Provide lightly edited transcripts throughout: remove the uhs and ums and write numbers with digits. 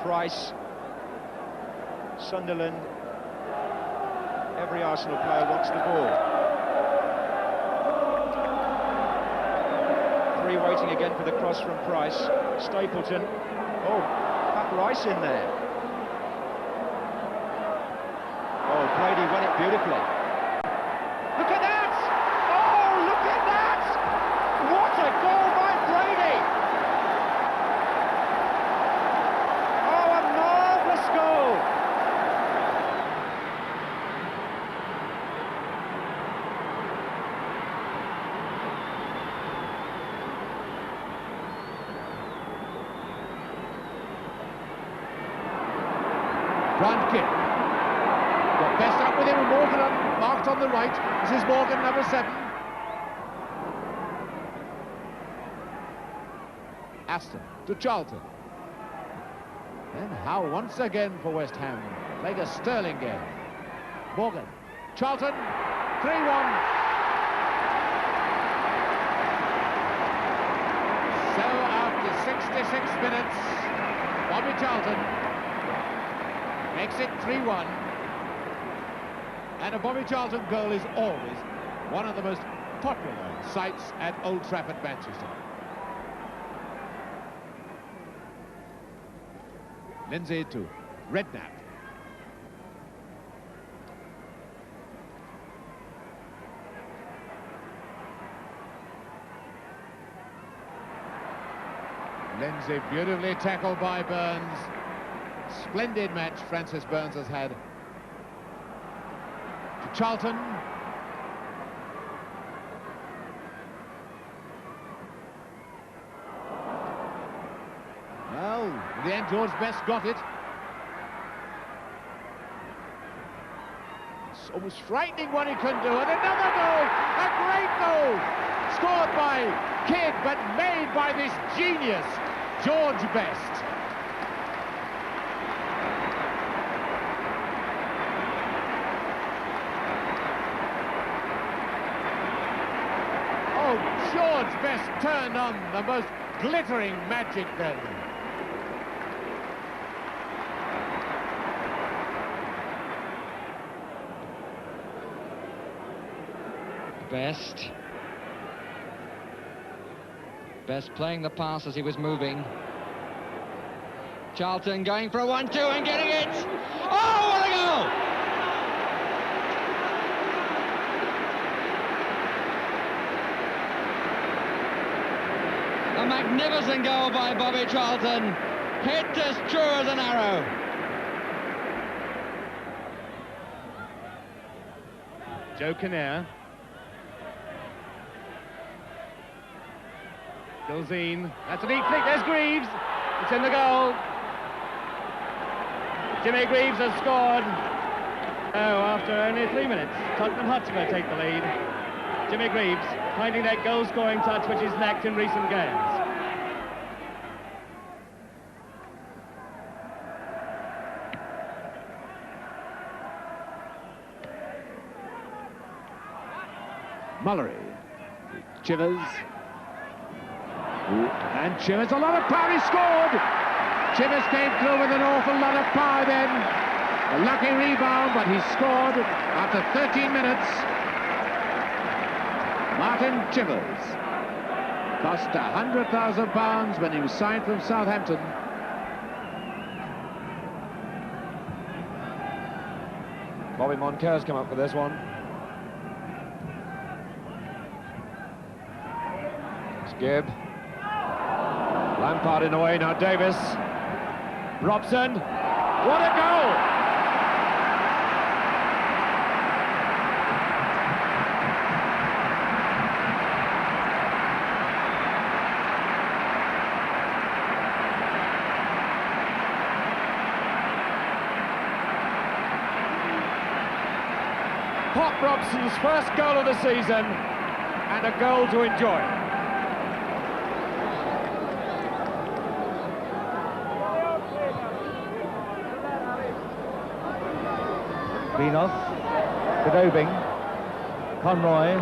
Price, Sunderland. Every Arsenal player wants the ball. Three waiting again for the cross from Price. Stapleton. Oh, Pat Rice in there. Oh, Brady won it beautifully. Look at that! Oh, look at that! What a goal by Brady! Oh, a marvellous goal! Grand kick. Got best up with him, and Morgan marked on the right. This is Morgan, number 7. Aston to Charlton. Then Howe once again for West Ham. Like a sterling game. Morgan. Charlton. 3-1. So after 66 minutes, Bobby Charlton makes it 3-1. And a Bobby Charlton goal is always one of the most popular sights at Old Trafford, Manchester. Lindsay to Redknapp. Lindsay beautifully tackled by Burns. Splendid match Francis Burns has had. To Charlton. Well, in the end, George Best got it. It's almost frightening what he can do. And another goal! A great goal! Scored by Kidd, but made by this genius, George Best. George Best turned on the most glittering magic then. Best playing the pass as he was moving. Charlton going for a 1-2 and getting it. Oh, what a goal! A magnificent goal by Bobby Charlton. Hit as true as an arrow. Joe Kinnear. Gilzine. That's a neat flick. There's Greaves. It's in the goal. Jimmy Greaves has scored. Oh, after only 3 minutes, Tottenham Hotspur take the lead. Jimmy Greaves finding that goal-scoring touch which is lacked in recent games. Mullery. Chivers. And Chivers, a lot of power, he scored! Chivers came through with an awful lot of power then. A lucky rebound, but he scored after 13 minutes. Martin Chivers. Cost £100,000 when he was signed from Southampton. Bobby Moncur's come up for this one. It's Gibb. Lampard in the way, now Davis. Robson. What a goal! Pop Robson's first goal of the season, and a goal to enjoy. Beanoff, Godobing, Conroy,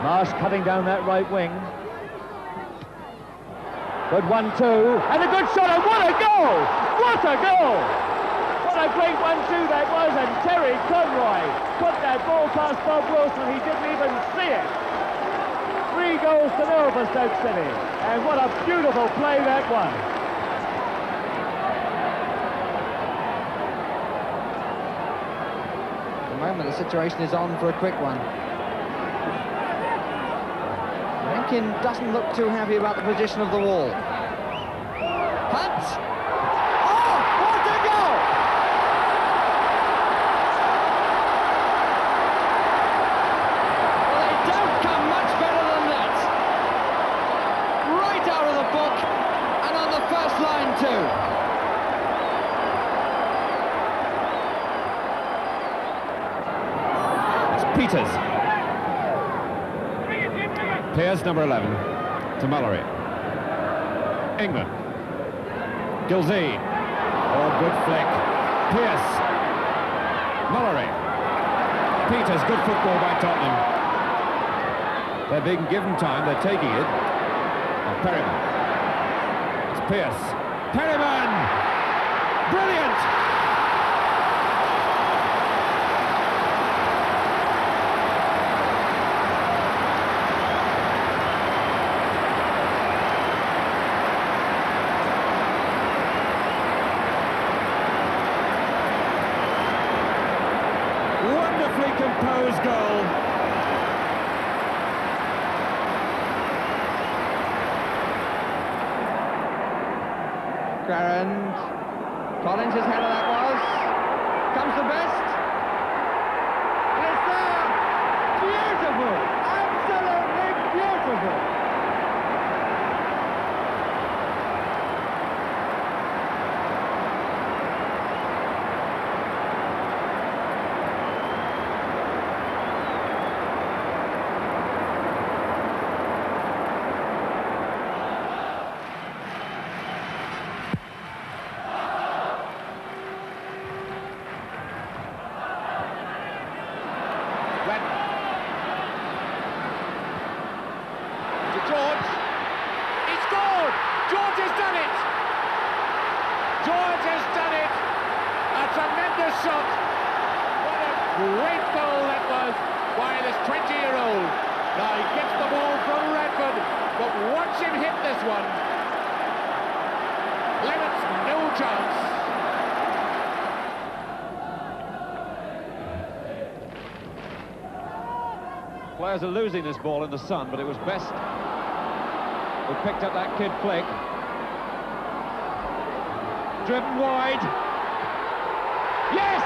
Marsh cutting down that right wing. Good 1-2, and a good shot, and what a goal! What a goal! What a great 1-2 that was, and Terry Conroy put that ball past Bob Wilson, he didn't even see it. 3 goals to 0 for Stoke City, and what a beautiful play that was. At the moment, the situation is on for a quick one. Rankin doesn't look too happy about the position of the wall. Hunt! Oh, what a goal! Well, they don't come much better than that. Right out of the book, and on the first line too. It's Peters. Pearce, number 11, to Mallory. England. Gilzee. Oh, good flick. Pearce. Mallory. Peters, good football by Tottenham. They're being given time, they're taking it. Oh, Perryman. It's Pearce. Perryman! Brilliant! Composed goal. Clarence. Collins' header that was. Comes the best. It's there. Beautiful. Absolutely beautiful. George, he scored! George has done it! George has done it! A tremendous shot! What a great goal that was by this 20-year-old. Now he gets the ball from Radford, but watch him hit this one. Levitt's no chance. Players are losing this ball in the sun, but it was Best who picked up that kid flick. Driven wide. Yes!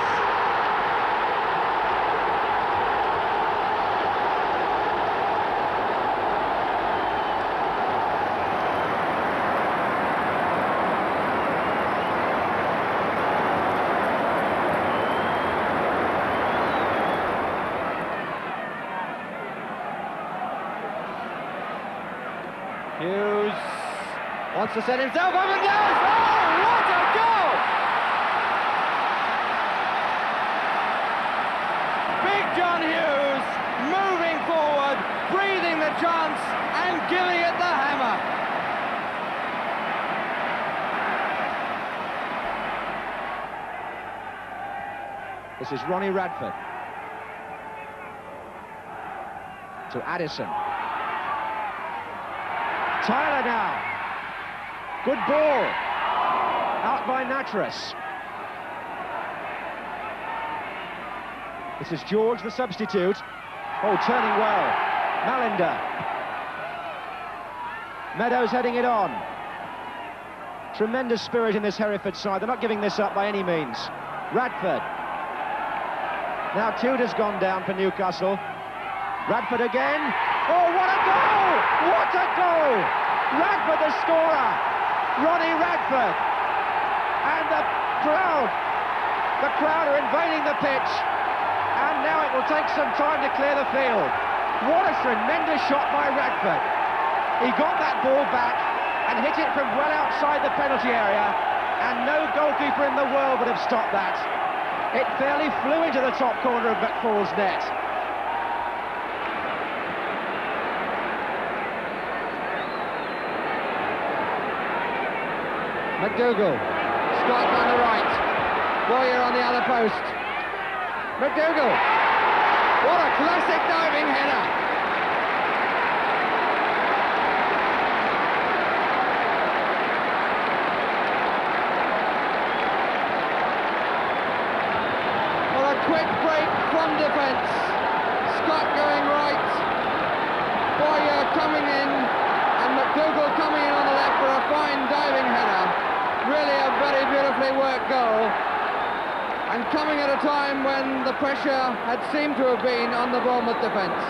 Hughes wants to set himself up and does! Oh, what a goal! Big John Hughes moving forward, breathing the chance and giving it the hammer. This is Ronnie Radford. To Addison. Tyler now. Good ball. Out by Nattrass. This is George, the substitute. Oh, turning well. Malinder. Meadows heading it on. Tremendous spirit in this Hereford side. They're not giving this up by any means. Radford. Now Tudor's gone down for Newcastle. Radford again. Oh, what a goal! What a goal! Radford the scorer. Ronnie Radford. And the crowd are invading the pitch. And now it will take some time to clear the field. What a tremendous shot by Radford. He got that ball back and hit it from well outside the penalty area. And no goalkeeper in the world would have stopped that. It fairly flew into the top corner of McFall's net. McDougall. Scott on the right. Boyer on the other post. McDougall. What a classic diving header. Well, a quick break from defence. Scott going right. Boyer coming in. And McDougall coming in on the left for a fine diving header. Really a very beautifully worked goal. And coming at a time when the pressure had seemed to have been on the Bournemouth defence.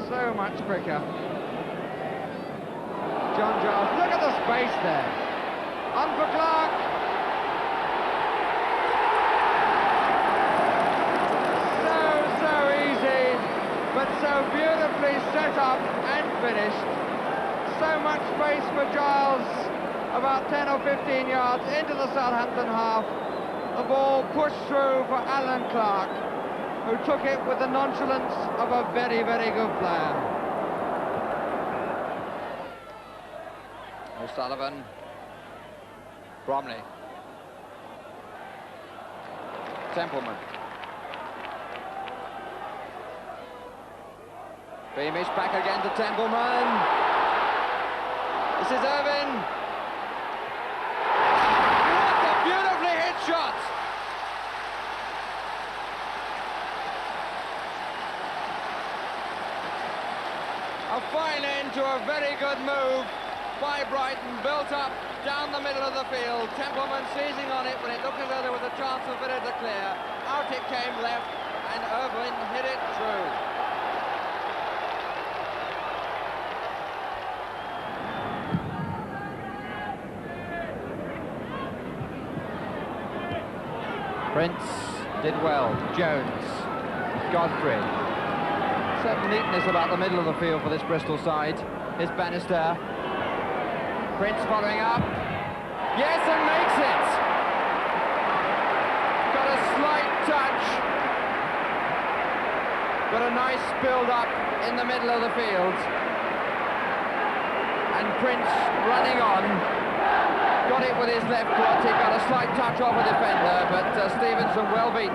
So much quicker. John Giles, look at the space there. On for Clark. But so beautifully set up and finished. So much space for Giles, about 10 or 15 yards into the Southampton half. The ball pushed through for Alan Clark, who took it with the nonchalance of a very, very good player. O'Sullivan. Bromley. Templeman. Beamish back again to Templeman. This is Irvin. What a beautifully hit shot! A fine end to a very good move by Brighton, built up down the middle of the field. Templeman seizing on it when it looked as though there was a chance of it to clear. Out it came left, and Irvin hit it through. Prince did well. Jones, Godfrey. Certain neatness about the middle of the field for this Bristol side. Here's Bannister. Prince following up. Yes, and makes it. Got a slight touch. Got a nice build-up in the middle of the field. And Prince running on. Got it with his left foot. He got a slight touch off a defender, but Stevenson well beaten.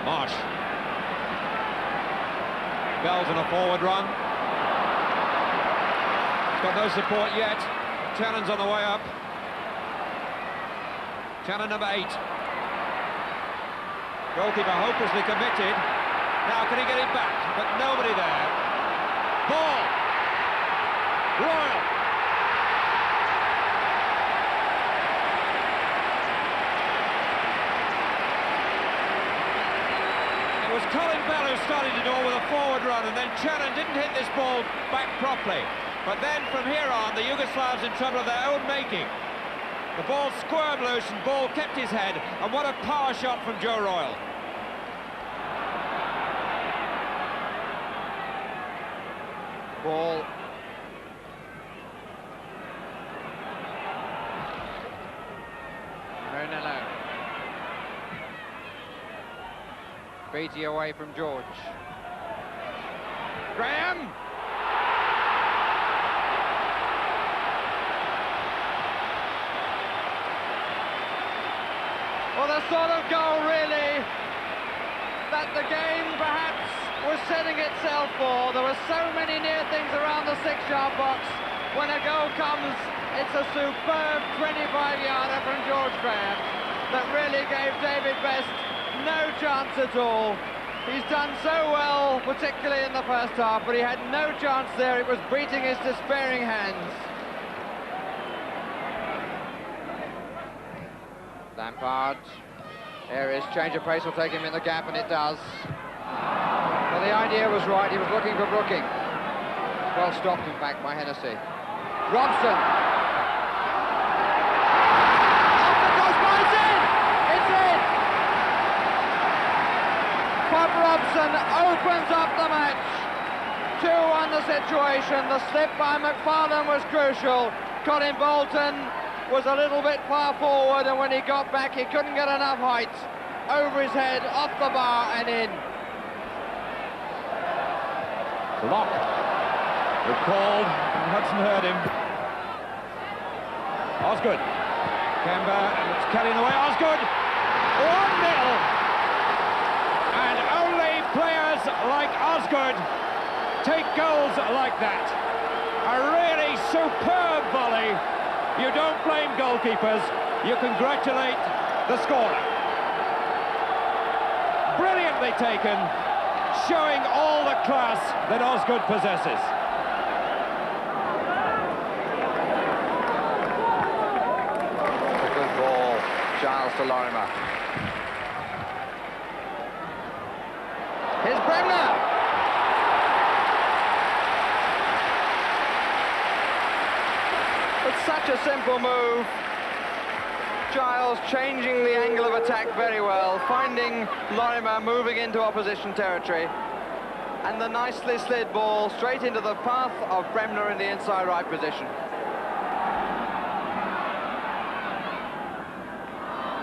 Marsh. Bell's on a forward run. Got no support yet. Tennant's on the way up. Tennant number 8. Goalkeeper hopelessly committed. Now can he get it back? But nobody there. Ball. Royal. It was Colin Bell who started it all with a forward run, and then Cheran didn't hit this ball back properly. But then from here on, the Yugoslavs in trouble of their own making. The ball squirmed loose and Ball kept his head, and what a power shot from Joe Royal. Ball. Ronello. Beatty away from George. Graham! Well, the sort of goal, really, that the game perhaps was setting itself for. There were so many near things around the 6-yard box. When a goal comes, it's a superb 25-yarder from George Graham that really gave David Best no chance at all. He's done so well, particularly in the first half, but he had no chance there. It was beating his despairing hands. Lampard. Areas change of pace will take him in the gap, and it does. Well, the idea was right. He was looking for Brooking. Well stopped, in fact, by Hennessy. Robson. It's in! It's in! Bob Robson opens up the match. 2-1 the situation. The slip by McFarlane was crucial. Colin Bolton was a little bit far forward, and when he got back, he couldn't get enough height. Over his head, off the bar, and in. Block. Good call. Hudson heard him. Osgood. Kemba, and it's Kelly in the way. Osgood. 1-0. And only players like Osgood take goals like that. A really superb volley. You don't blame goalkeepers. You congratulate the scorer. Brilliantly taken, showing all the class that Osgood possesses. A good ball, Giles to Lorimer. Here's Bremner. It's such a simple move. Giles changing the angle of attack very well, finding Lorimer moving into opposition territory, and the nicely slid ball straight into the path of Bremner in the inside right position.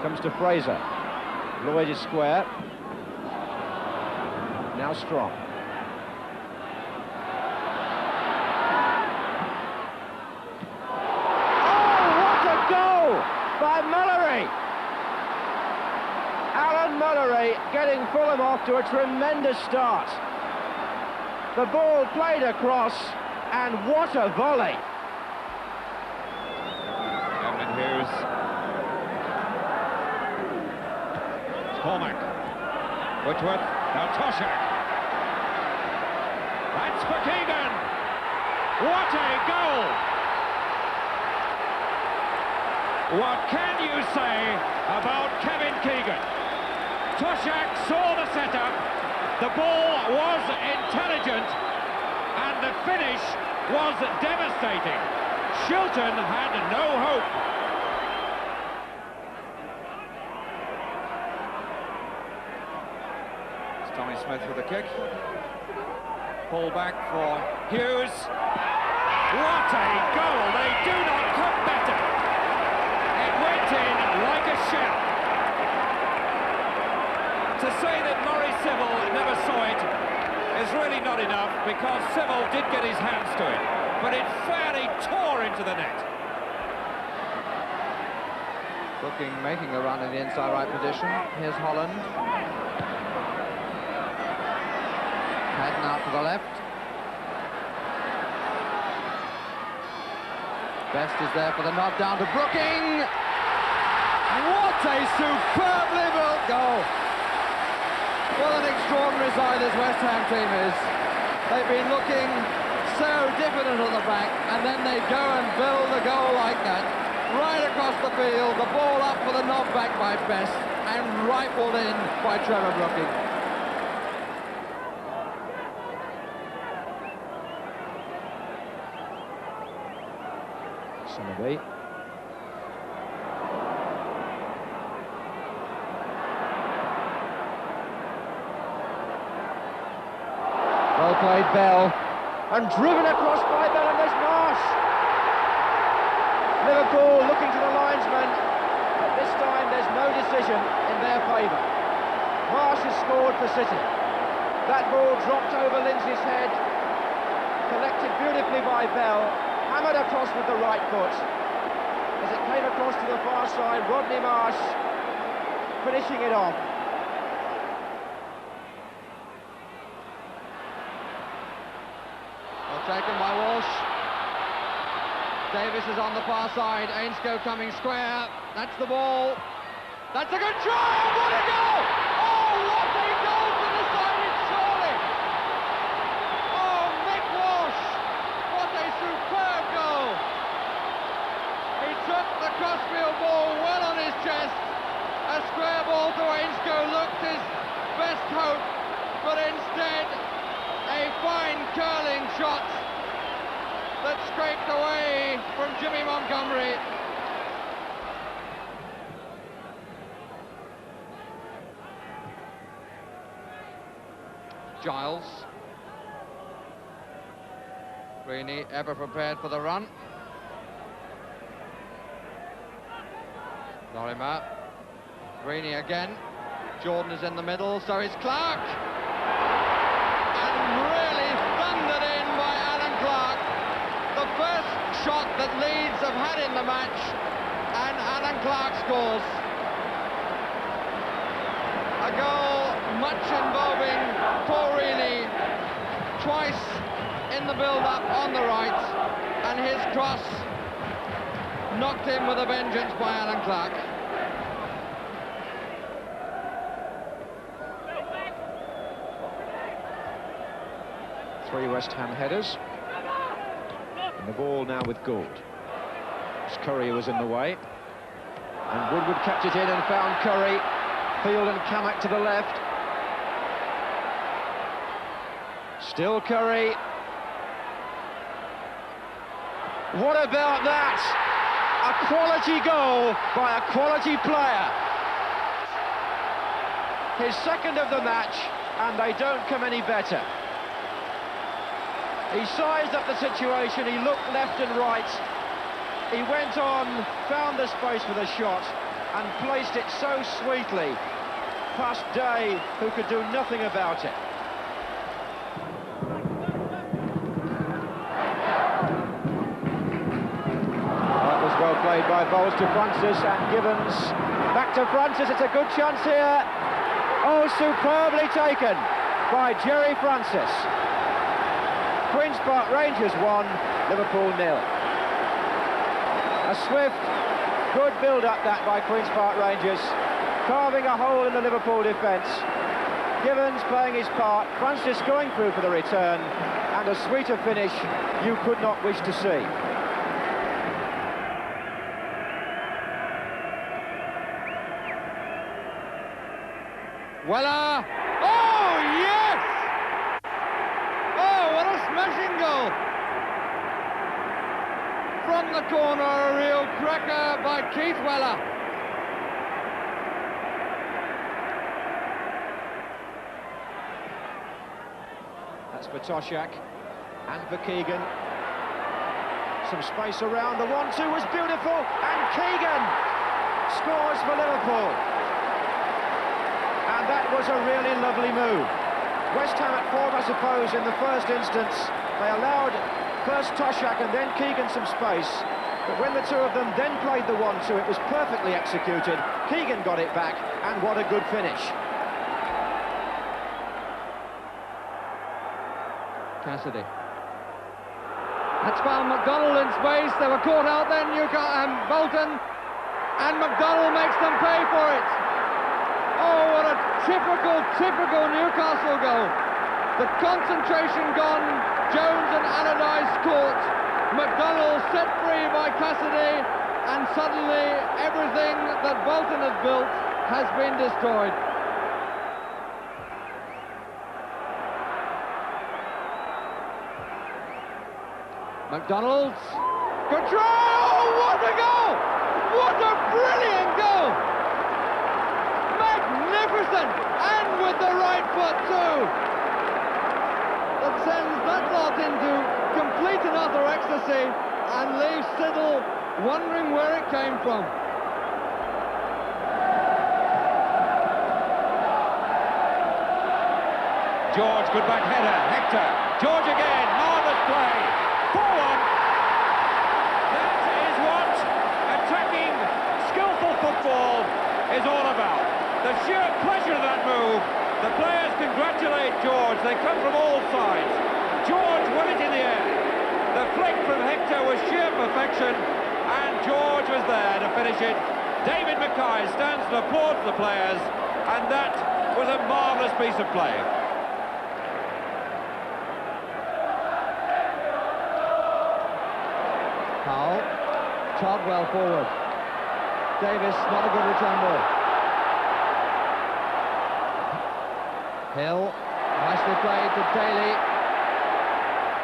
Comes to Fraser. Lloyd is square. Now Strong. By Mullery. Alan Mullery getting Fulham off to a tremendous start. The ball played across, and what a volley. Evan Hughes. Cormac. Whitworth. Now Toshak. That's for Keegan. What a goal! What can you say about Kevin Keegan? Toshak saw the setup, the ball was intelligent, and the finish was devastating. Shilton had no hope. It's Tommy Smith with the kick. Pull back for Hughes. What a goal! They do not come better. Went in like a shell. To say that Murray Civil never saw it is really not enough, because Civil did get his hands to it, but it fairly tore into the net. Making a run in the inside right position. Here's Holland. Heading out to the left. Best is there for the nod down to Brooking. What a superbly built goal! What an extraordinary side this West Ham team is. They've been looking so diffident at the back, and then they go and build a goal like that. Right across the field, the ball up for the knock back by Best, and rifled in by Trevor Brooking. Somerby. Well played, Bell, and driven across by Bell, and there's Marsh. Liverpool looking to the linesman, but this time there's no decision in their favour. Marsh has scored for City. That ball dropped over Lindsay's head, collected beautifully by Bell, hammered across with the right foot. As it came across to the far side, Rodney Marsh finishing it off. Taken by Walsh. Davies is on the far side. Ainscough coming square. That's the ball. That's a good try. What a goal! Oh, what a goal for the side, surely! Oh, Mick Walsh! What a superb goal! He took the crossfield ball well on his chest. A square ball to Ainscough looked his best hope, but instead a fine curling shot that scraped away from Jimmy Montgomery. Giles. Greeny ever prepared for the run. Lorimer. Greeny again. Jordan is in the middle, so is Clark. And really thundered in by Alan Clark. The first shot that Leeds have had in the match, and Alan Clark scores. A goal much involving Paul Reilly, twice in the build-up on the right, and his cross knocked in with a vengeance by Alan Clark. Three West Ham headers. And the ball now with Gould. Curry was in the way. And Woodward kept it in and found Curry. Field and Kamak to the left. Still Curry. What about that? A quality goal by a quality player. His second of the match, and they don't come any better. He sized up the situation, he looked left and right. He went on, found the space for the shot, and placed it so sweetly past Day, who could do nothing about it. That was well played by Bowles to Francis, and Gibbons back to Francis. It's a good chance here. Oh, superbly taken by Jerry Francis. Queen's Park Rangers 1, Liverpool 0. A swift, good build-up that by Queen's Park Rangers, carving a hole in the Liverpool defence. Gibbons playing his part, Francis going through for the return, and a sweeter finish you could not wish to see. Weller! Oh, yes! Oh, what a smashing goal! From the corner, a real cracker by Keith Weller. That's for Toshak and for Keegan. Some space around, the 1-2 was beautiful, and Keegan scores for Liverpool. And that was a really lovely move. West Ham at fault, I suppose, in the first instance. They allowed first Toshak and then Keegan some space. But when the two of them then played the 1-2, it was perfectly executed. Keegan got it back, and what a good finish. Cassidy. That's found McDonald in space. They were caught out then, Bolton, and McDonald makes them pay for it. Oh, what a typical Newcastle goal. The concentration gone, Jones and Allardyce caught. McDonald set free by Cassidy, and suddenly everything that Bolton had built has been destroyed. McDonald's good try! Oh, what a goal! What a brilliant goal! Magnificent, and with the right foot too. That sends that lot into complete and utter ecstasy and leaves Siddle wondering where it came from. George, good back header. Hector, George again, marvellous play. 4-1. That is what attacking, skillful football is all about. The sheer pleasure of that move. The players congratulate George. They come from all sides. George won it in the air. The flick from Hector was sheer perfection, and George was there to finish it. David Mackay stands and applauds the players, and that was a marvellous piece of play. Powell, Chadwell forward. Davis, not a good return ball. Hill, nicely played to Daly.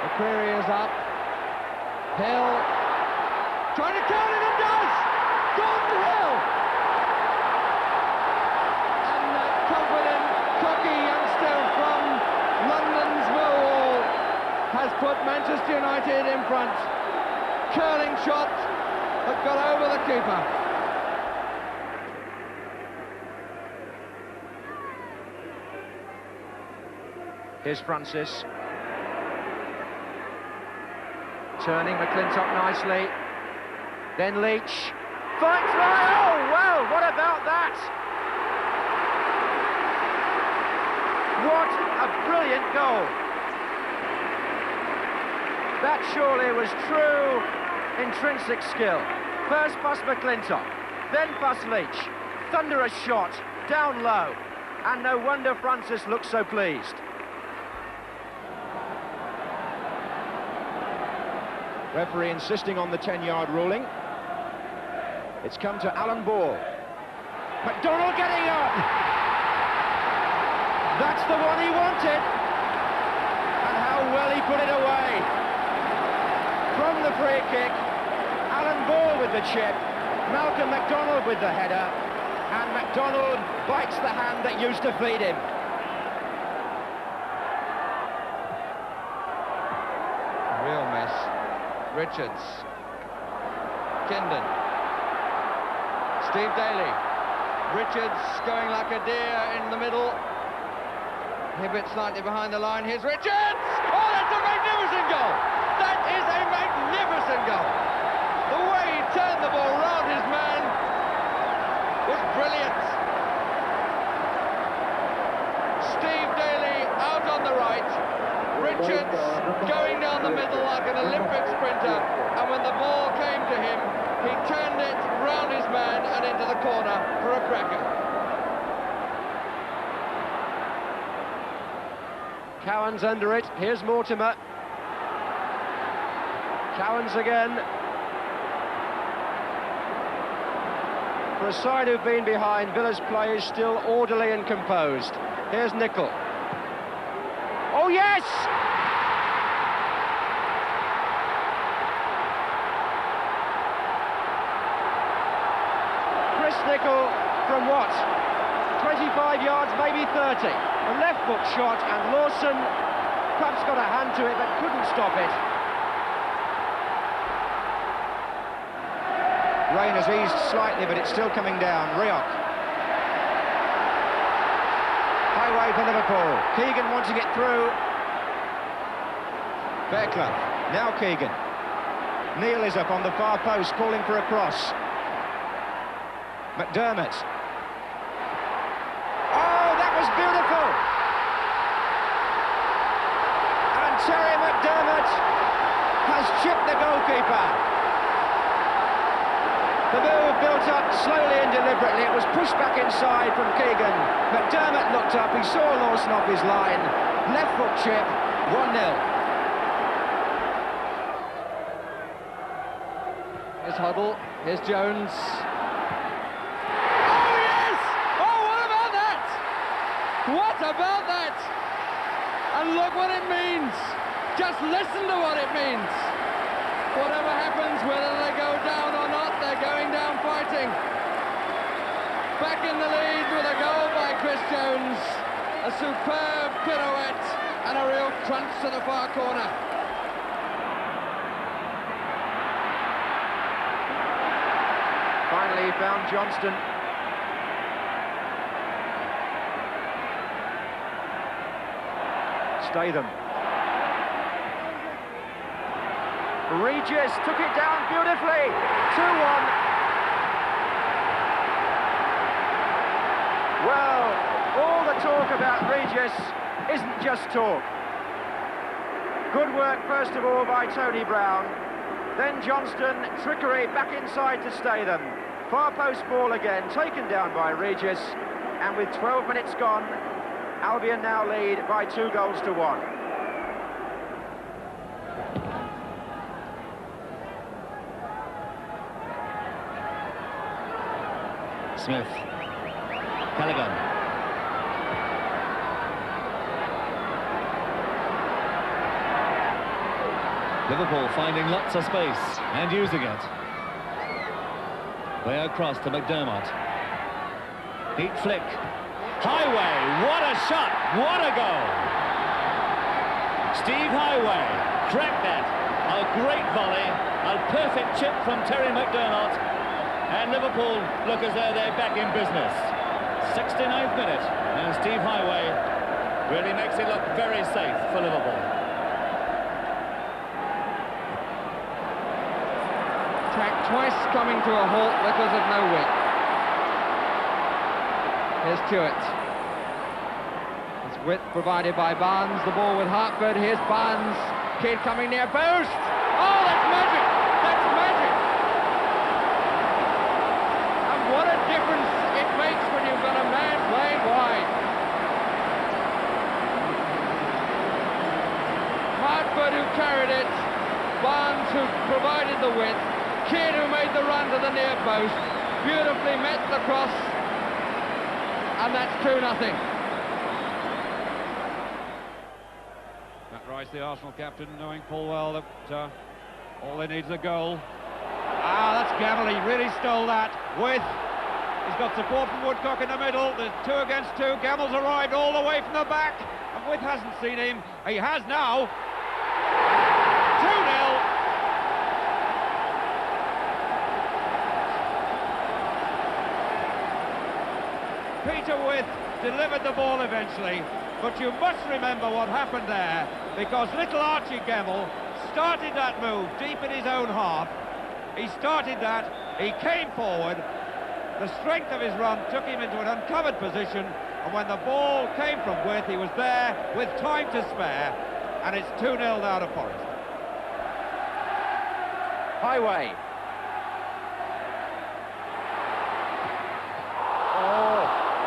The query is up. Hill, trying to count it and does! Gordon Hill! And that confident, cocky youngster from London's Millwall has put Manchester United in front. Curling shot that got over the keeper. Here's Francis. Turning McClintock nicely. Then Leach. Fine try! Oh, well, what about that? What a brilliant goal. That surely was true intrinsic skill. First pass McClintock, then pass Leach. Thunderous shot, down low. And no wonder Francis looks so pleased. Referee insisting on the 10-yard ruling. It's come to Alan Ball. McDonald getting up. That's the one he wanted. And how well he put it away. From the free kick, Alan Ball with the chip, Malcolm McDonald with the header, and McDonald bites the hand that used to feed him. Real mess. Richards. Kindon. Steve Daly. Richards going like a deer in the middle. Hibbett slightly behind the line. Here's Richards! Oh, that's a magnificent goal! That is a magnificent goal! The way he turned the ball round his man was brilliant. Steve Daly out on the right. Richards going down the middle like an Olympic sprinter, and when the ball came to him, he turned it round his man and into the corner for a cracker. Cowan's under it. Here's Mortimer. Cowan's again. For a side who've been behind, Villa's play is still orderly and composed. Here's Nicol. Oh, yes! Chris Nicol from what? 25 yards, maybe 30. A left foot shot, and Lawson perhaps got a hand to it but couldn't stop it. Rain has eased slightly, but it's still coming down. Rioch. Highway for Liverpool. Keegan wanting it through. Fairclough. Now Keegan. Neil is up on the far post, calling for a cross. McDermott. Oh, that was beautiful! And Terry McDermott has chipped the goalkeeper. The move built up slowly and deliberately. It was pushed back inside from Keegan. McDermott looked up, he saw Lawson off his line. Left foot chip, 1-0. Here's Huddle, here's Jones. Oh yes! Oh, what about that? What about that? And look what it means. Just listen to what it means. Whatever happens, whether they go down or not, they're going down fighting. Back in the lead with a goal by Chris Jones. A superb pirouette and a real crunch to the far corner. Finally he found Johnston. Statham. Regis took it down beautifully. 2-1. Well, all the talk about Regis isn't just talk. Good work, first of all, by Tony Brown. Then Johnston, trickery back inside to Statham. Far post ball again, taken down by Regis. And with 12 minutes gone, Albion now lead by 2-1. Smith. Callaghan. Liverpool finding lots of space and using it. Way across to McDermott. Neat flick. Highway, what a shot, what a goal. Steve Highway, cracked that. A great volley, a perfect chip from Terry McDermott. And Liverpool look as though they're back in business. 69th minute, and Steve Highway Really makes it look very safe for Liverpool. Track twice coming to a halt because of no width. Here's Stewart. It's width provided by Barnes. The ball with Hartford. Here's Barnes. Kidd coming near post. Oh, that's magic! That's magic! And what a difference it makes when you've got a man playing wide. Hartford who carried it. Barnes who provided the width. Kidd who made the run to the near post. Beautifully met the cross. And that's 2-0. Matt Rice, the Arsenal captain, knowing full well that all they need is a goal. Ah, that's Gamble, he really stole that. With, he's got support from Woodcock in the middle, there's 2 against 2, Gamble's arrived all the way from the back, and With hasn't seen him, he has now. 2-0. Peter With delivered the ball eventually, but you must remember what happened there, because little Archie Gemmell started that move deep in his own half. He started that, he came forward, the strength of his run took him into an uncovered position, and when the ball came from With, he was there with time to spare, and it's 2-0 now to Forest. Highway.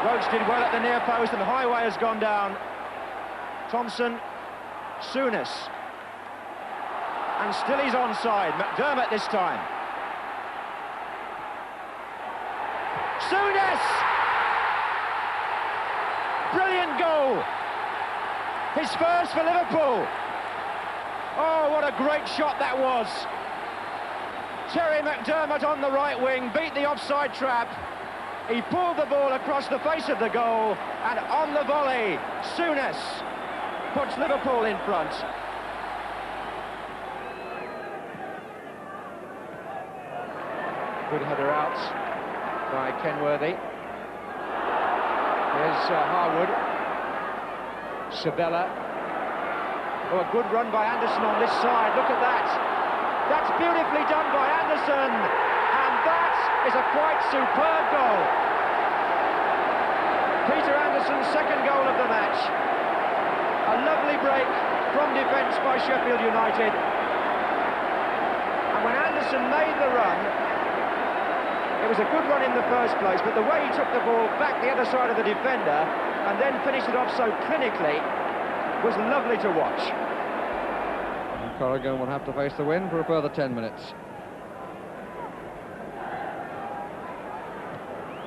Roach did well at the near post, and Highway has gone down. Thompson, Souness. And still he's onside. McDermott this time. Souness! Brilliant goal! His first for Liverpool. Oh, what a great shot that was. Terry McDermott on the right wing, beat the offside trap. He pulled the ball across the face of the goal, and on the volley, Souness puts Liverpool in front. Good header out by Kenworthy. Here's Harwood. Sabella. Oh, a good run by Anderson on this side. Look at that. That's beautifully done by Anderson. And that is a quite superb goal. Peter Anderson's second goal of the match. A lovely break from defence by Sheffield United. And when Anderson made the run, it was a good run in the first place, but the way he took the ball back the other side of the defender and then finished it off so clinically was lovely to watch. And Corrigan will have to face the wind for a further 10 minutes.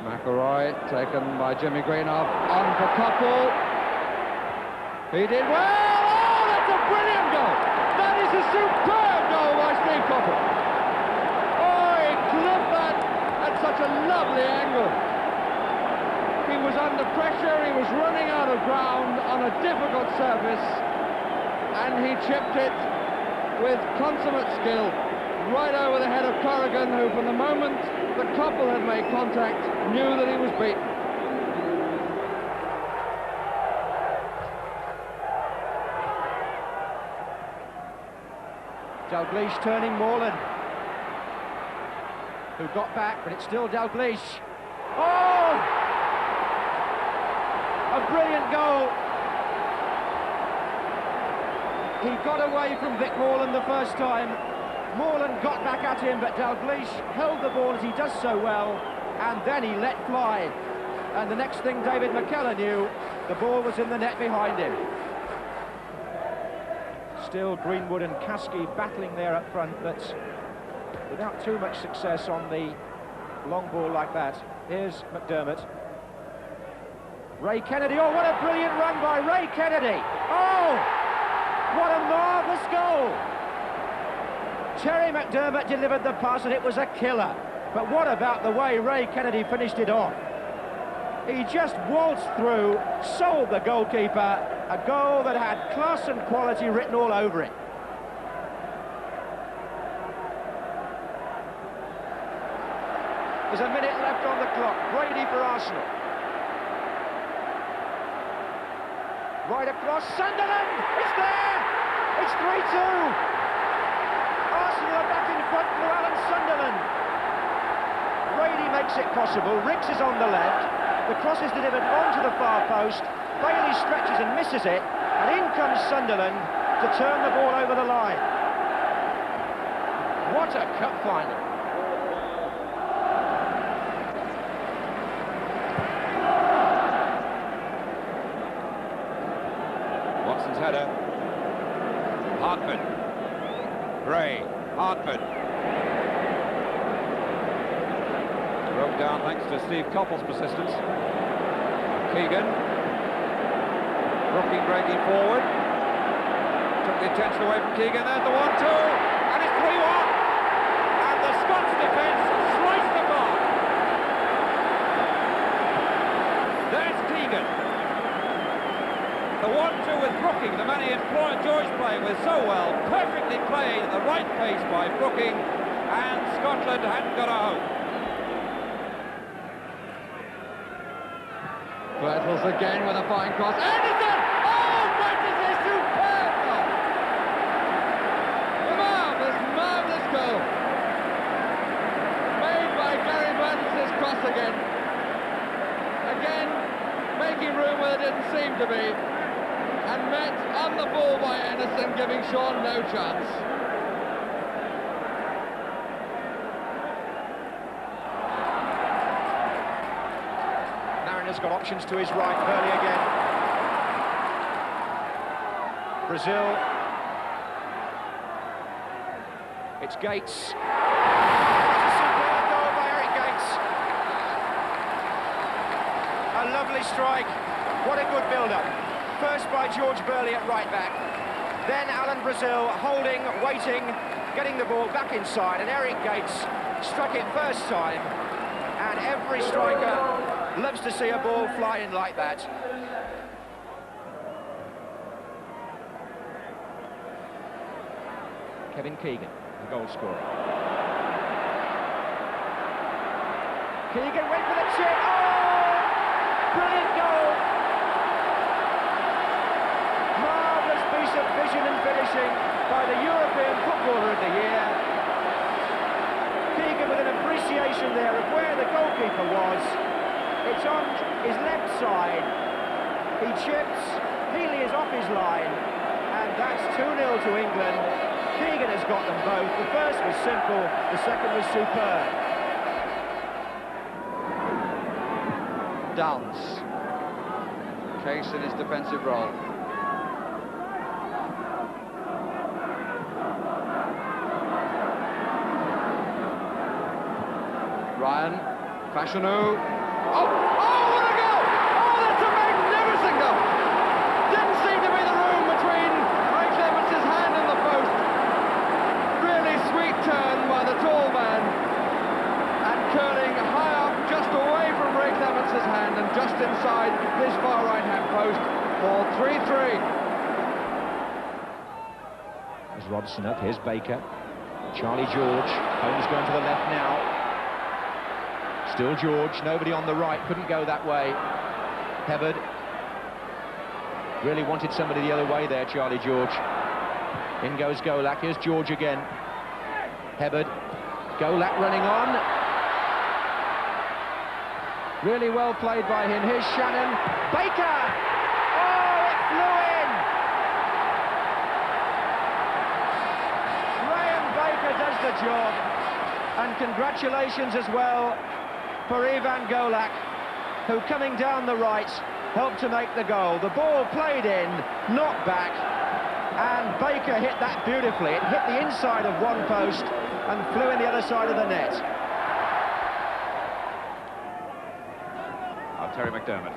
McElroy taken by Jimmy Greenhoff, on for Coppell. He did well. Oh, that's a brilliant goal. That is a superb goal by Steve Coppell. Oh, he clipped that at such a lovely angle. He was under pressure, he was running out of ground on a difficult surface, and he chipped it with consummate skill right over the head of Corrigan, who from the moment that Coppell had made contact knew that he was beaten. Dalglish turning Morland, who got back, but it's still Dalglish. Oh! A brilliant goal. He got away from Vic Morland the first time. Morland got back at him, but Dalglish held the ball as he does so well, and then he let fly. And the next thing David McKellar knew, the ball was in the net behind him. Still Greenwood and Kasky battling there up front, but without too much success on the long ball like that. Here's McDermott. Ray Kennedy, oh, what a brilliant run by Ray Kennedy! Oh, what a marvellous goal! Terry McDermott delivered the pass and it was a killer. But what about the way Ray Kennedy finished it off? He just waltzed through, sold the goalkeeper, a goal that had class and quality written all over it. There's a minute left on the clock. Brady for Arsenal. Right across, Sunderland! It's there! It's 3-2! Arsenal are back in front through Alan Sunderland. Brady makes it possible, Ricks is on the left, the cross is delivered onto the far post, Bailey stretches and misses it, and in comes Sunderland to turn the ball over the line. What a cup final. Watson's header. Hartman. Gray. Hartman. Broke down thanks to Steve Coppell's persistence. Keegan. Brooking breaking forward. Took the attention away from Keegan. There's the 1-2. And it's 3-1. And the Scots defence sliced the mark. There's Keegan. The 1-2 with Brooking, the man he employed George playing with so well, perfectly played at the right pace by Brooking, and Scotland hadn't got a hope. Bertels again with a fine cross. Anderson! Oh, that is a superb goal! Marvellous, marvellous goal. Made by Gary Bertels' cross again. Again, making room where there didn't seem to be. And met on the ball by Anderson, giving Sean no chance. Mariner's got options to his right, Burley again. Brazil. It's Gates. Superb goal by Eric Gates. A lovely strike. What a good build-up. First by George Burley at right back, then Alan Brazil holding, waiting, getting the ball back inside, and Eric Gates struck it first time, and every striker loves to see a ball fly in like that. Kevin Keegan, the goal scorer. Keegan went for the chip. Oh! Brilliant goal! Piece of vision and finishing by the European Footballer of the Year. Keegan with an appreciation there of where the goalkeeper was. It's on his left side. He chips, Healy is off his line, and that's 2-0 to England. Keegan has got them both. The first was simple, the second was superb. Downs. Case in his defensive role. Ryan, Fashanu. Oh, what a goal! Oh, that's a magnificent goal! Didn't seem to be the room between Ray Clements' hand and the post. Really sweet turn by the tall man. And curling high up, just away from Ray Clements' hand and just inside his far right-hand post for 3-3. There's Robson up, here's Baker. Charlie George, Holmes going to the left now. Still George, nobody on the right, couldn't go that way. Hebbard. Really wanted somebody the other way there, Charlie George. In goes Golak, here's George again. Hebbard. Golak running on. Really well played by him. Here's Shannon. Baker! Oh, it flew in! Graham Baker does the job. And congratulations as well for Ivan Golak, who coming down the right helped to make the goal. The ball played in, not back, and Baker hit that beautifully. It hit the inside of one post and flew in the other side of the net. Terry McDermott.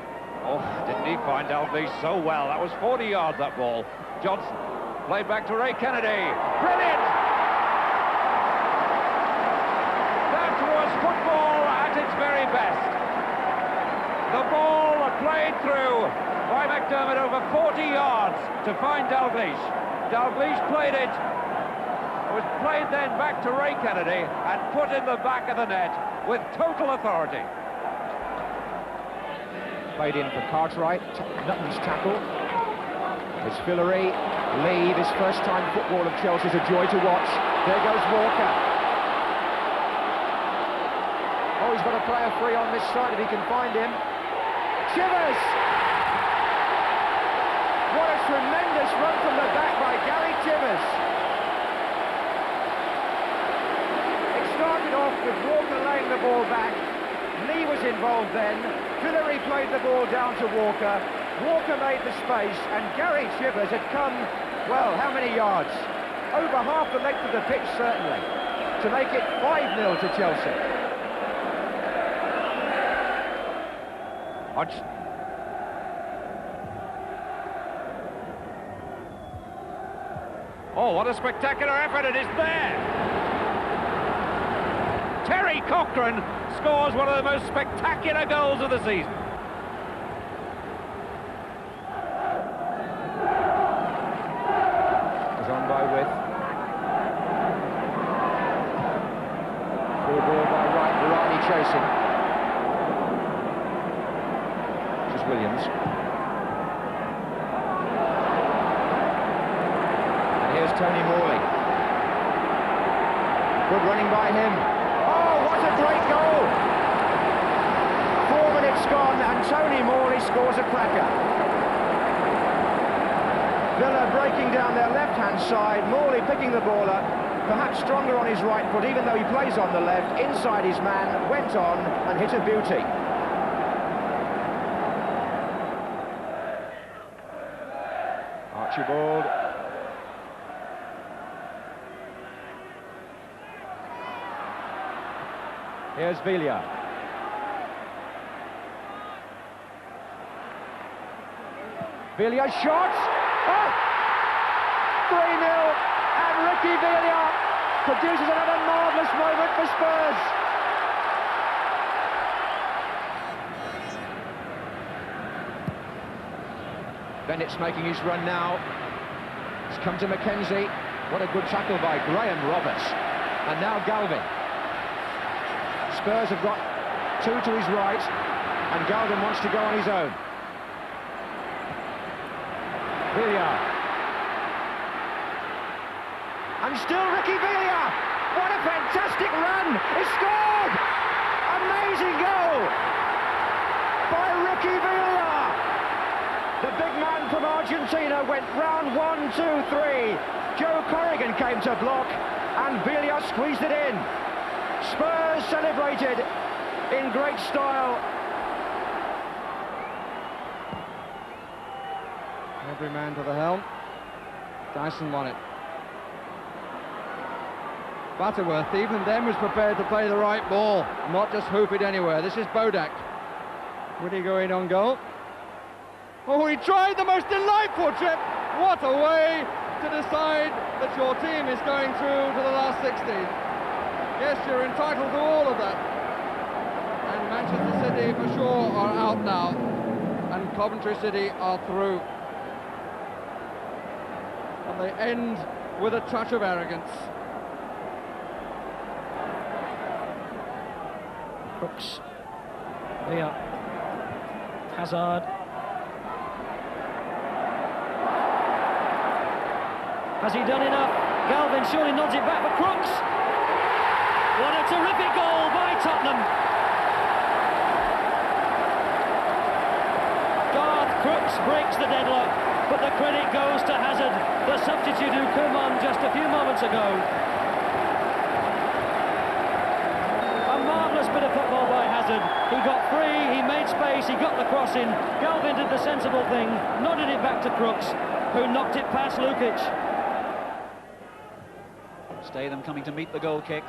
Oh, didn't he find Dalglish so well? That was 40 yards, that ball. Johnson played back to Ray Kennedy. Brilliant! That was football at its very best. The ball played through by McDermott over 40 yards to find Dalglish. Dalglish played it. It was played then back to Ray Kennedy and put in the back of the net with total authority. Played in for Cartwright, Nutton's tackle. It's Villery. Lee, this first-time football of Chelsea is a joy to watch. There goes Walker. Oh, he's got a player free on this side if he can find him. Chivers! What a tremendous run from the back by Gary Chivers. It started off with Walker laying the ball back. Lee was involved then. Villery played the ball down to Walker. Walker made the space, and Gary Chivers had come, well, how many yards? Over half the length of the pitch, certainly, to make it 5-0 to Chelsea. Hodge. Oh, what a spectacular effort, it is there! Terry Cochrane scores one of the most spectacular goals of the season. Is on by With. Full ball by Wright, Varane chasing. This is Williams. And here's Tony Morley. Good running by him. What a great goal! 4 minutes gone and Tony Morley scores a cracker. Villa breaking down their left-hand side, Morley picking the ball up, perhaps stronger on his right foot even though he plays on the left, inside his man, went on and hit a beauty. Archibald. Here's Villa. Villa shot! Oh! 3-0, and Ricky Villa produces another marvellous moment for Spurs. Bennett's making his run now. It's come to Mackenzie. What a good tackle by Graham Roberts. And now Galvin. Spurs have got two to his right, and Galvin wants to go on his own. Villa. And still Ricky Villa! What a fantastic run! He scored! Amazing goal by Ricky Villa! The big man from Argentina went round 1, 2, 3. Joe Corrigan came to block, and Villa squeezed it in. Spurs celebrated in great style. Every man to the helm. Dyson won it. Butterworth, even then, was prepared to play the right ball, not just hoop it anywhere. This is Bodak. Would he go in on goal? Oh, he tried the most delightful trip. What a way to decide that your team is going through to the last 16. Yes, you're entitled to all of that. And Manchester City, for sure, are out now. And Coventry City are through. And they end with a touch of arrogance. Crooks. Here. Hazard. Has he done enough? Galvin surely nods it back for Crooks. What a terrific goal by Tottenham. Garth Crooks breaks the deadlock, but the credit goes to Hazard, the substitute who came on just a few moments ago. A marvellous bit of football by Hazard. He got free, he made space, he got the cross in. Galvin did the sensible thing, nodded it back to Crooks, who knocked it past Lukic. Statham coming to meet the goal kick.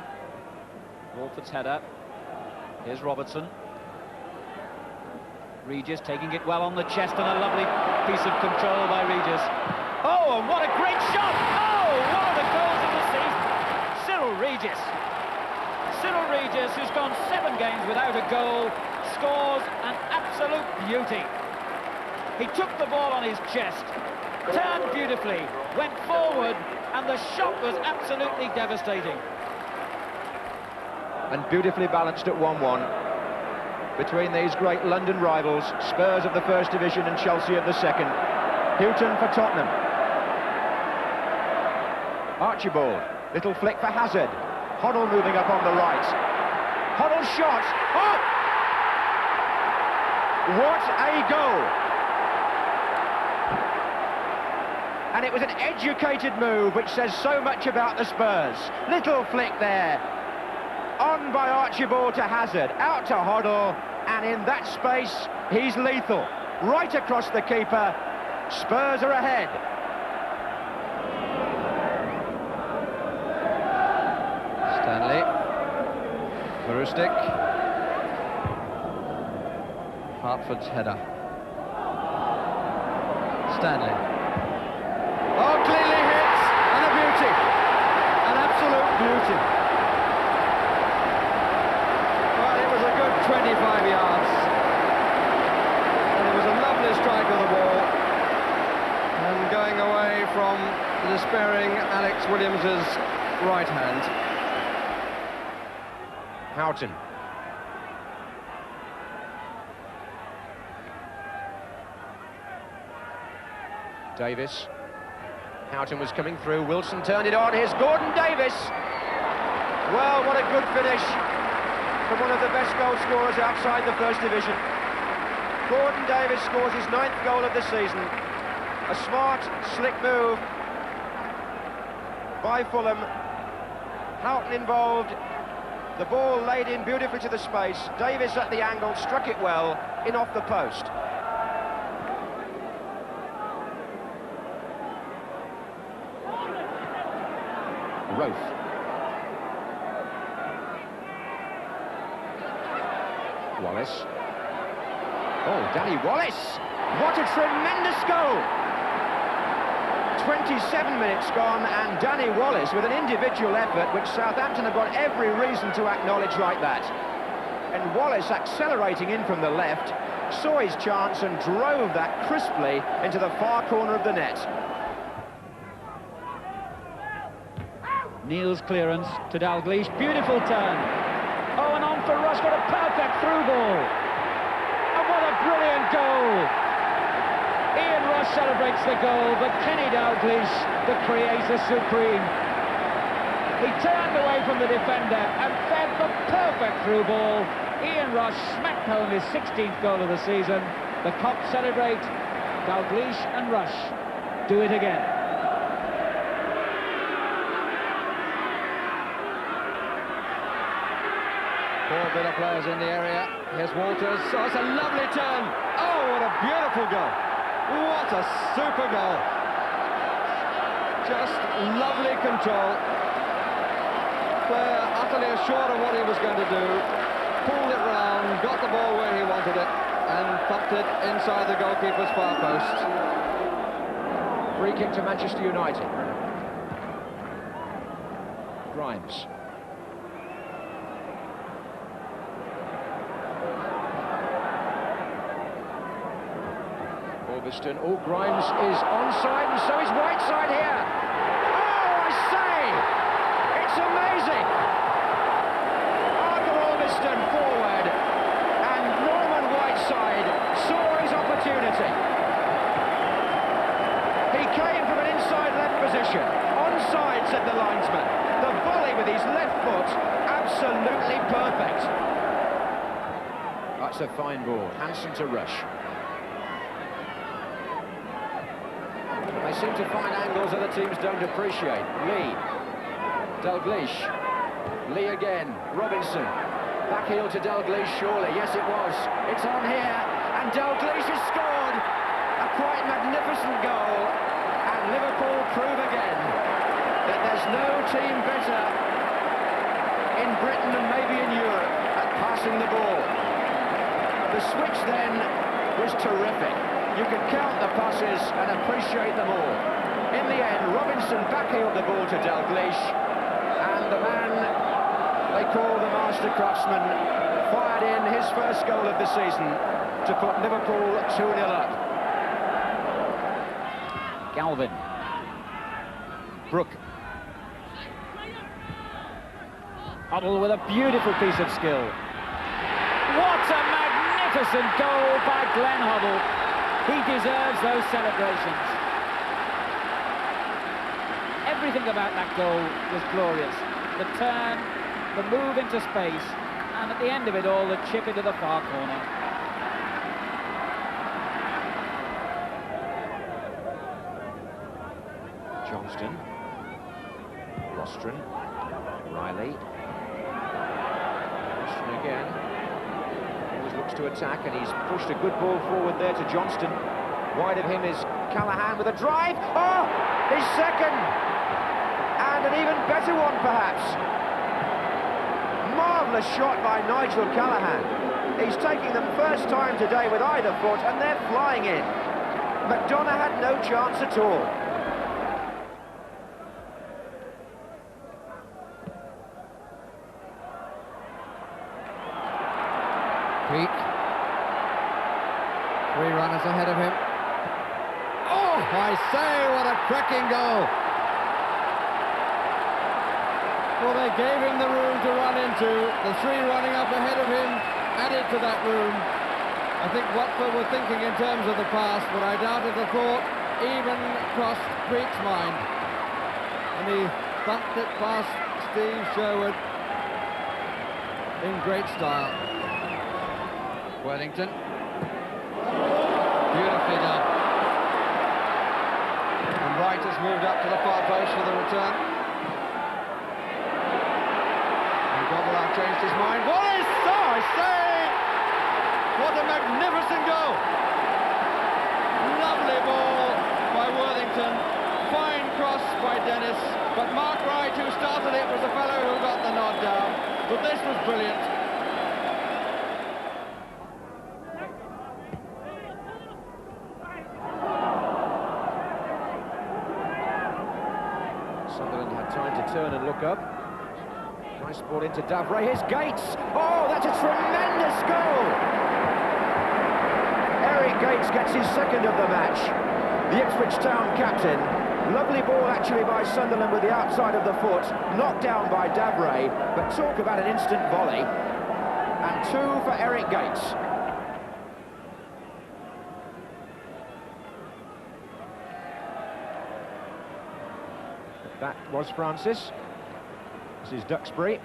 Walford's header. Here's Robertson. Regis taking it well on the chest, and a lovely piece of control by Regis. Oh, and what a great shot! Oh, one of the goals of the season. Cyril Regis. Cyril Regis, who's gone 7 games without a goal, scores an absolute beauty. He took the ball on his chest, turned beautifully, went forward, and the shot was absolutely devastating. And beautifully balanced at 1-1 between these great London rivals, Spurs of the First Division and Chelsea of the Second. Houghton for Tottenham. Archibald, little flick for Hazard. Hoddle moving up on the right. Hoddle shot. Oh! What a goal! And it was an educated move, which says so much about the Spurs. Little flick there. On by Archibald to Hazard, out to Hoddle, and in that space, he's lethal. Right across the keeper. Spurs are ahead. Stanley. Marustic. Hartford's header. Stanley. Oh, clearly hits, and a beauty. An absolute beauty. Well, it was a good 25 yards. And it was a lovely strike of the ball. And going away from the despairing Alex Williams's right hand. Houghton. Davies. Houghton was coming through. Wilson turned it on. Here's Gordon Davies. Well, what a good finish from one of the best goal scorers outside the First Division. Gordon Davies scores his 9th goal of the season. A smart, slick move by Fulham. Houghton involved. The ball laid in beautifully to the space. Davies at the angle, struck it well, in off the post. Roth. Wallace. Oh, Danny Wallace! What a tremendous goal! 27 minutes gone, and Danny Wallace with an individual effort which Southampton have got every reason to acknowledge like that. And Wallace, accelerating in from the left, saw his chance and drove that crisply into the far corner of the net. Neil's clearance to Dalglish, beautiful turn. Oh, and on for Rush, what a perfect through ball. And what a brilliant goal. Ian Rush celebrates the goal, but Kenny Dalglish, the creator supreme. He turned away from the defender and fed the perfect through ball. Ian Rush smacked home his 16th goal of the season. The Cops celebrate. Dalglish and Rush do it again. Four Villa players in the area. Here's Walters. Oh, it's a lovely turn. Oh, what a beautiful goal. What a super goal. Just lovely control. Player utterly assured of what he was going to do. Pulled it round, got the ball where he wanted it, and thumped it inside the goalkeeper's far post. Free kick to Manchester United. Grimes. Oh, Grimes is onside, and so is Whiteside here. Oh, I say! It's amazing! Arthur Orbiston forward, and Norman Whiteside saw his opportunity. He came from an inside left position. Onside, said the linesman. The volley with his left foot, absolutely perfect. That's a fine ball. Hansen to Rush. They seem to find angles other teams don't appreciate. Lee. Dalglish. Lee again. Robinson. Back heel to Dalglish, surely. Yes, it was. It's on here. And Dalglish has scored. A quite magnificent goal. And Liverpool prove again that there's no team better in Britain and maybe in Europe at passing the ball. The switch then was terrific. You could count the passes and appreciate them all. In the end, Robinson backheeled the ball to Dalglish, and the man they call the master craftsman fired in his first goal of the season to put Liverpool 2-0 up. Galvin. Brook. Huddle with a beautiful piece of skill. What a magnificent goal by Glenn Huddle. He deserves those celebrations. Everything about that goal was glorious. The turn, the move into space, and at the end of it all, the chip into the far corner. Johnston, Rostron, Riley, Rostron again, always looks to attack, and he's pushed a good ball forward there to Johnston. Wide of him is Callahan with a drive. Oh, his second, and an even better one perhaps. Marvellous shot by Nigel Callahan. He's taking them first time today with either foot, and they're flying in. McDonough had no chance at all. Peak. 3 runners ahead of him. Oh, I say, what a cracking goal. Well, they gave him the room to run into. The 3 running up ahead of him added to that room. I think Watford were thinking in terms of the pass, but I doubt if the thought even crossed Peak's mind. And he bumped it past Steve Sherwood in great style. Worthington. Beautifully done. And Wright has moved up to the far post for the return. And Gobelin changed his mind. What is so, I say! What a magnificent goal! Lovely ball by Worthington. Fine cross by Dennis. But Mark Wright, who started it, was the fellow who got the nod down. But this was brilliant. Sunderland had time to turn and look up. Nice ball into Davray. Here's Gates. Oh, that's a tremendous goal! Eric Gates gets his second of the match. The Ipswich Town captain. Lovely ball actually by Sunderland with the outside of the foot. Knocked down by Davray, but talk about an instant volley. And 2 for Eric Gates. That was Francis. This is Duxbury.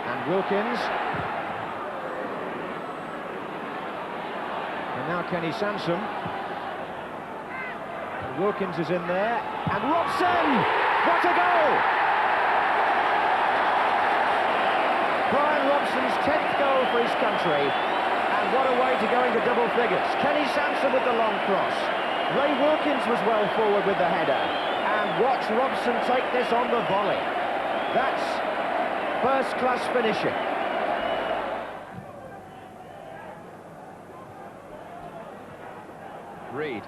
And Wilkins. And now Kenny Sansom. And Wilkins is in there. And Robson! What a goal! Brian Robson's 10th goal for his country. And what a way to go into double figures. Kenny Sansom with the long cross. Ray Wilkins was well forward with the header. And watch Robson take this on the volley. That's first-class finishing. Reed.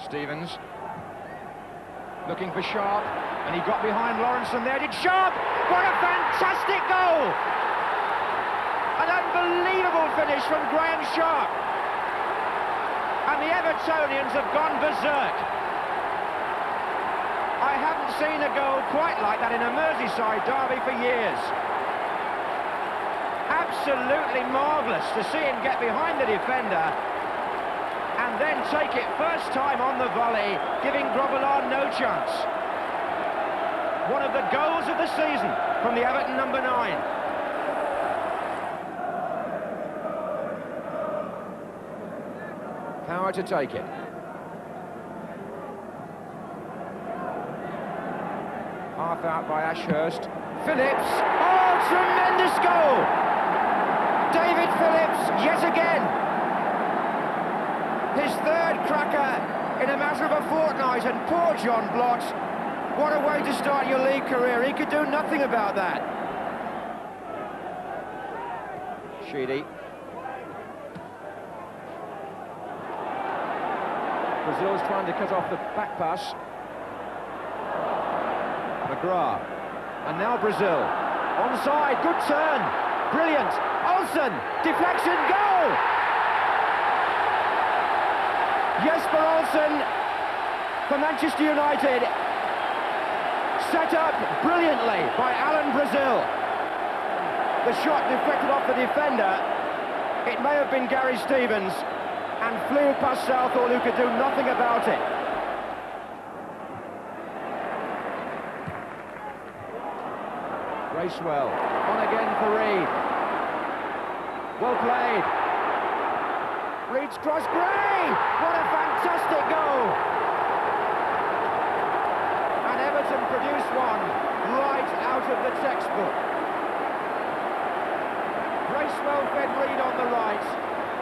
Stevens. Looking for Sharp. And he got behind Lawrence, and there did Sharp. What a fantastic goal! An unbelievable finish from Graham Sharp. And the Evertonians have gone berserk. I haven't seen a goal quite like that in a Merseyside derby for years. Absolutely marvellous to see him get behind the defender and then take it first time on the volley, giving Grobbelaar no chance. One of the goals of the season from the Everton number 9. Power to take it. Half out by Ashurst. Phillips. Oh, tremendous goal! David Phillips, yet again. His 3rd cracker in a matter of a fortnight, and poor John Blott. What a way to start your league career. He could do nothing about that. Sheedy. Brazil's trying to cut off the back pass. McGrath. And now Brazil. Onside, good turn. Brilliant. Olsen, deflection, goal! Jesper Olsen for Manchester United. Set up brilliantly by Alan Brazil. The shot deflected off the defender. It may have been Gary Stevens, and flew past Southall, who could do nothing about it. Bracewell, on again for Reid. Well played. Reid's cross, Gray! What a fantastic goal! And Everton produced one right out of the textbook. Bracewell fed Reid on the right,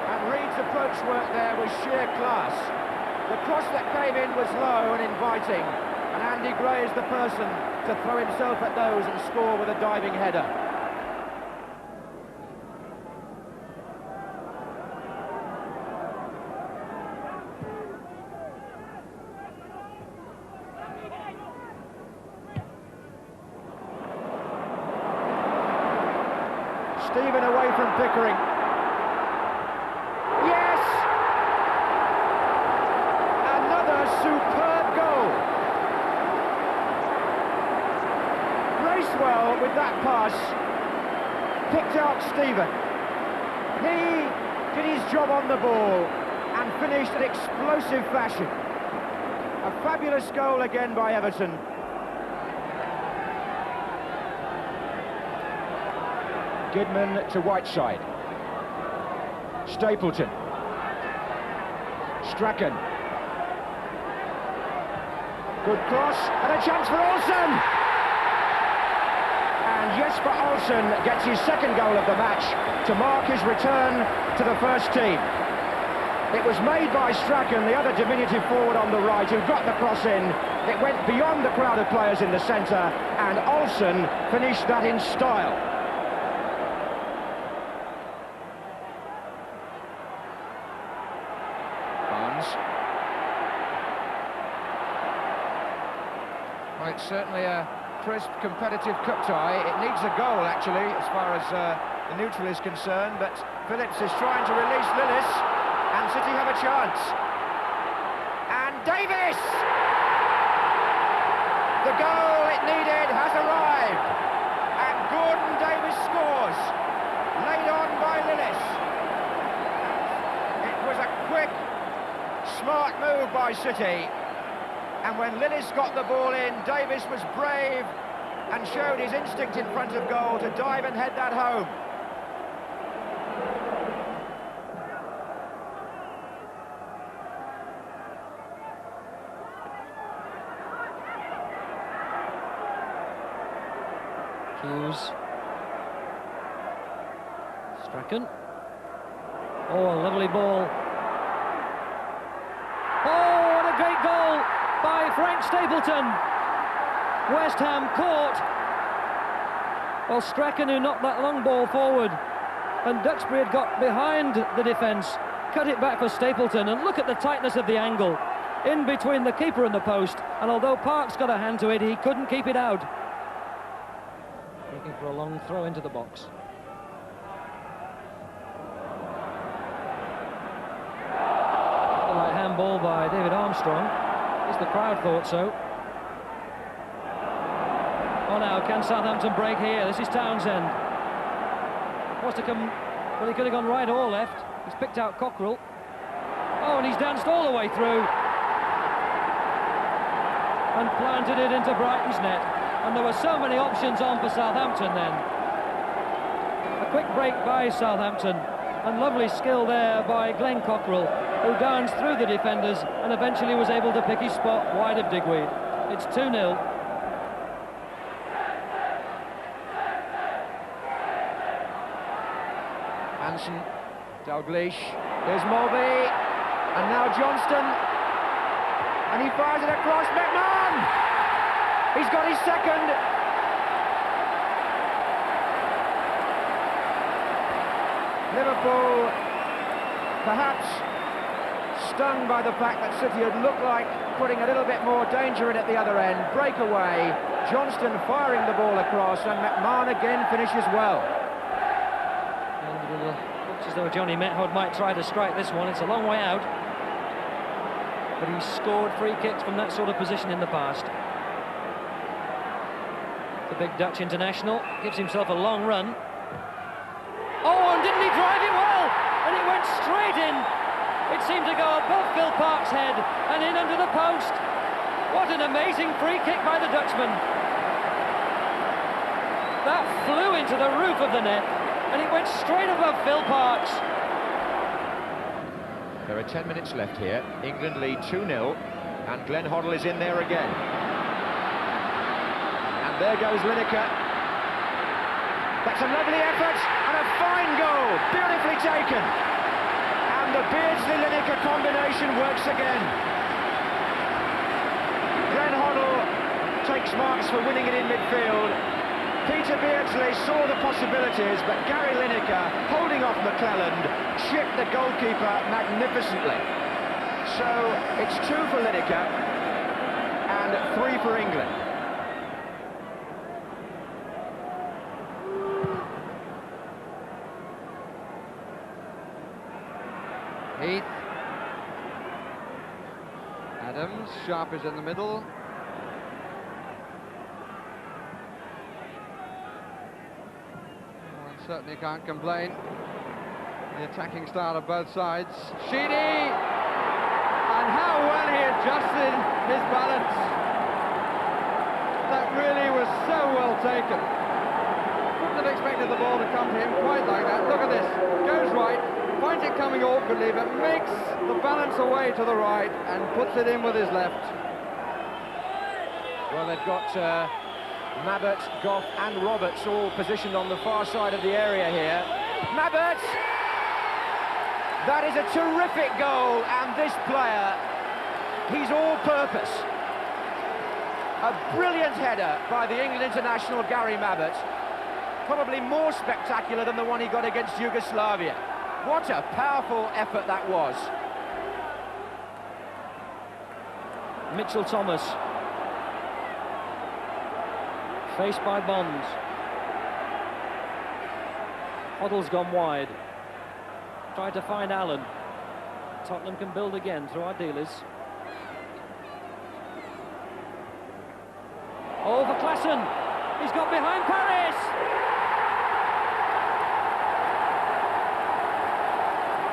and Reid's approach work there was sheer class. The cross that came in was low and inviting, and Andy Gray is the person to throw himself at those and score with a diving header. Stephen away from Pickering. Yes! Another superb goal. Bracewell with that pass picked out Stephen. He did his job on the ball and finished in explosive fashion. A fabulous goal again by Everton. Goodman to Whiteside. Stapleton. Strachan. Good cross, and a chance for Olsen! And Jesper Olsen gets his second goal of the match to mark his return to the first team. It was made by Strachan, the other diminutive forward on the right, who got the cross in. It went beyond the crowd of players in the centre, and Olsen finished that in style. Well, it's certainly a crisp, competitive cup tie. It needs a goal, actually, as far as the neutral is concerned, but Phillips is trying to release Lillis, and City have a chance. And Davies! The goal it needed has arrived, and Gordon Davies scores, laid on by Lillis. It was a quick, smart move by City. And when Lillis got the ball in, Davies was brave and showed his instinct in front of goal to dive and head that home. Hughes. Strachan. Oh, a lovely ball. Oh, what a great goal by Frank Stapleton. West Ham caught. Well, Strachan, who knocked that long ball forward, and Duxbury had got behind the defence, cut it back for Stapleton, and look at the tightness of the angle in between the keeper and the post, and although Parks got a hand to it, he couldn't keep it out. Looking for a long throw into the box. A right handball by David Armstrong. At least the crowd thought so. Oh, now can Southampton break here? This is Townsend. Wants to come, well, he could have gone right or left. He's picked out Cockrell. Oh, and he's danced all the way through and planted it into Brighton's net. And there were so many options on for Southampton then. A quick break by Southampton, and lovely skill there by Glenn Cockrell, who danced through the defenders and eventually was able to pick his spot wide of Digweed. It's 2-0. Hansen, Dalglish, there's Mulvey, and now Johnston, and he fires it across. McMahon! He's got his second. Liverpool perhaps stung by the fact that City had looked like putting a little bit more danger in at the other end. Breakaway, Johnston firing the ball across, and McMahon again finishes well. Looks as though Johnny Method might try to strike this one. It's a long way out, but he's scored free kicks from that sort of position in the past. The big Dutch international gives himself a long run. Oh, and didn't he drive it well? And it went straight in. It seemed to go above Phil Parkes' head and in under the post. What an amazing free kick by the Dutchman. That flew into the roof of the net and it went straight above Phil Parkes. There are 10 minutes left here. England lead 2-0 and Glenn Hoddle is in there again. And there goes Lineker. That's a lovely effort and a fine goal, beautifully taken. And the Beardsley-Lineker combination works again. Glenn Hoddle takes marks for winning it in midfield. Peter Beardsley saw the possibilities, but Gary Lineker, holding off McClelland, chipped the goalkeeper magnificently. So it's 2 for Lineker and 3 for England. Heath. Adams, Sharp is in the middle. One certainly can't complain. The attacking style of both sides. Sheedy! And how well he adjusted his balance. That really was so well taken. Wouldn't have expected the ball to come to him quite like that. Look at this. Goes right. Finds it coming awkwardly, but makes the balance away to the right and puts it in with his left. Well, they've got Mabbott, Goff and Roberts all positioned on the far side of the area here. Mabbott! That is a terrific goal, and this player, he's all-purpose. A brilliant header by the England international Gary Mabbott. Probably more spectacular than the one he got against Yugoslavia. What a powerful effort that was. Mitchell Thomas. Faced by Bonds. Hoddle's gone wide. Tried to find Allen. Tottenham can build again through our dealers. Oh, for Klassen. He's got behind Paris.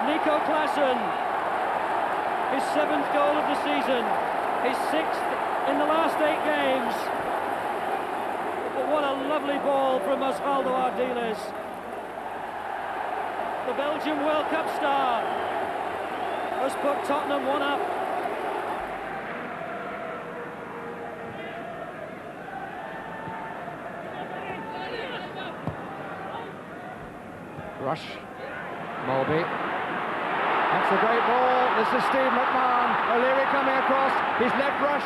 Nico Klassen, his 7th goal of the season, his 6th in the last 8 games. But what a lovely ball from Osvaldo Ardiles. The Belgian World Cup star has put Tottenham 1 up. Rush, Mulby. That's a great ball. This is Steve McMahon. O'Leary coming across. His left rush.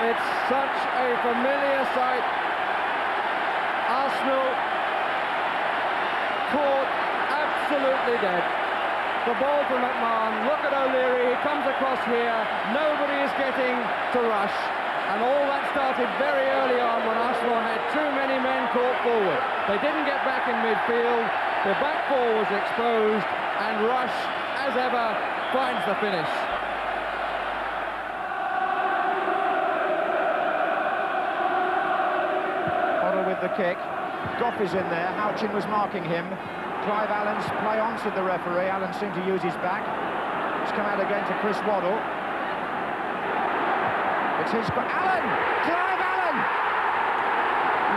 It's such a familiar sight. Arsenal caught absolutely dead. The ball from McMahon, look at O'Leary, he comes across here, nobody is getting to rush, and all that started very early on when Arsenal had too many men caught forward. They didn't get back in midfield, the back four was exposed, and Rush, as ever, finds the finish. Hoddle with the kick. Goff is in there, Houchin was marking him. Clive Allen's play on, said the referee. Allen seemed to use his back. It's come out again to Chris Waddle. It's his... Allen! Clive Allen!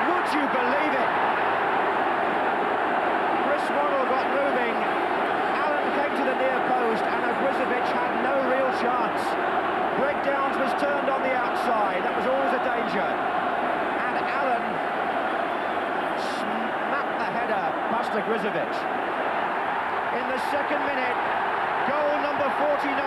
Would you believe it? Chris Waddle got moving. Allen came to the near post and Ogrizovic had no real chance. Greg Downs was turned on the outside. That was always a danger. And Allen smacked the header past Ogrizovic. In the 2nd minute, goal number 49